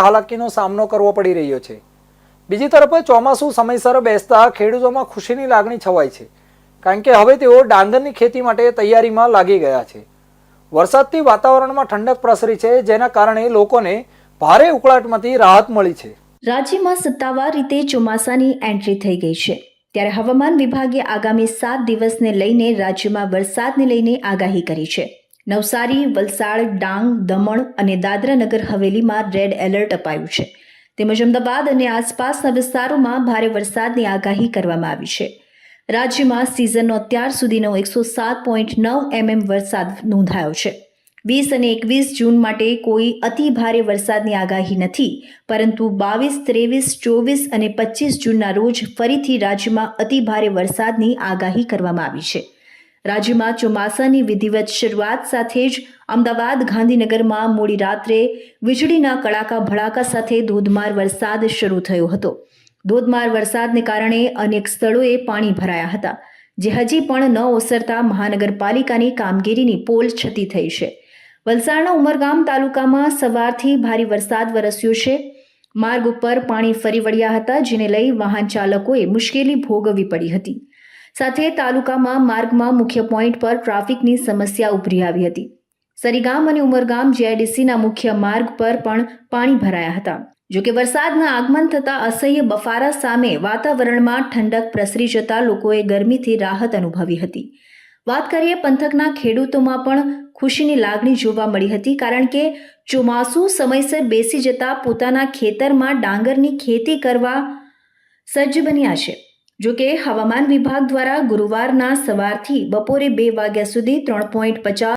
હાલાકીનો સામનો કરવો પડી રહ્યો છે। બીજી તરફ ચોમાસું સમયસર બેસતા ખેડૂતોમાં ખુશીની લાગણી છવાઈ છે, કારણ કે હવે તેઓ ડાંગરની ખેતી માટે તૈયારીમાં લાગી ગયા છે। વરસાદથી વાતાવરણમાં ઠંડક પ્રસરી છે, જેના કારણે લોકોને ભારે ઉકળાટમાંથી રાહત મળી છે। રાજ્યમાં સત્તાવાર રીતે ચોમાસાની એન્ટ્રી થઈ ગઈ છે, ત્યારે હવામાન વિભાગે આગામી 7 દિવસને લઈને રાજ્યમાં વરસાદને લઈને આગાહી કરી છે। નવસારી, વલસાડ, ડાંગ, દમણ અને દાદરા નગર હવેલીમાં રેડ એલર્ટ અપાયું છે, તેમજ અમદાવાદ અને આસપાસના વિસ્તારોમાં ભારે વરસાદની આગાહી કરવામાં આવી છે। રાજ્યમાં સિઝનનો અત્યાર સુધીનો 107.9 mm વરસાદ નોંધાયો છે। 20 અને 21 જૂન માટે કોઈ અતિ ભારે વરસાદની આગાહી નથી, પરંતુ 22, 23, 24 અને 25 જૂનના રોજ ફરીથી રાજ્યમાં અતિ ભારે વરસાદની આગાહી કરવામાં આવી છે। રાજ્યમાં ચોમાસાની વિધિવત શરૂઆત સાથે જ અમદાવાદ, ગાંધીનગરમાં મોડી રાત્રે વીજળીના કડાકા ભડાકા સાથે ધોધમાર વરસાદ શરૂ થયો હતો। ધોધમાર વરસાદને કારણે અનેક સ્થળોએ પાણી ભરાયા હતા, જે હજી પણ ન ઓસરતા મહાનગરપાલિકાની કામગીરીની પોલ છતી થઈ છે। વલસાડના ઉમરગામ તાલુકામાં સવારથી ભારે વરસાદ વરસ્યો છે। માર્ગ ઉપર પાણી ફરી વળ્યા હતા, જેને લઈ વાહન ચાલકોએ મુશ્કેલી ભોગવવી પડી હતી। સાથે તાલુકામાં માર્ગમાં મુખ્ય પોઈન્ટ પર ટ્રાફિકની સમસ્યા ઉભરી આવી હતી। સરીગામ અને ઉમરગામ જીઆઈડીસીના મુખ્ય માર્ગ પર પણ પાણી ભરાયા હતા। જોકે વરસાદના આગમન થતાં અસહ્ય બફારા સામે વાતાવરણમાં ઠંડક પ્રસરી જતા લોકોએ ગરમીથી રાહત અનુભવી હતી। વાત કરીએ પંથકના ખેડૂતોમાં પણ ખુશીની લાગણી જોવા મળી હતી, કારણ કે ચોમાસું સમયસર બેસી જતા પોતાના ખેતરમાં ડાંગરની ખેતી કરવા સજ્જ બન્યા છે। જોકે હવામાન વિભાગ દ્વારા ગુરુવારના સવારથી બપોરે 2 વાગ્યા સુધી 3.50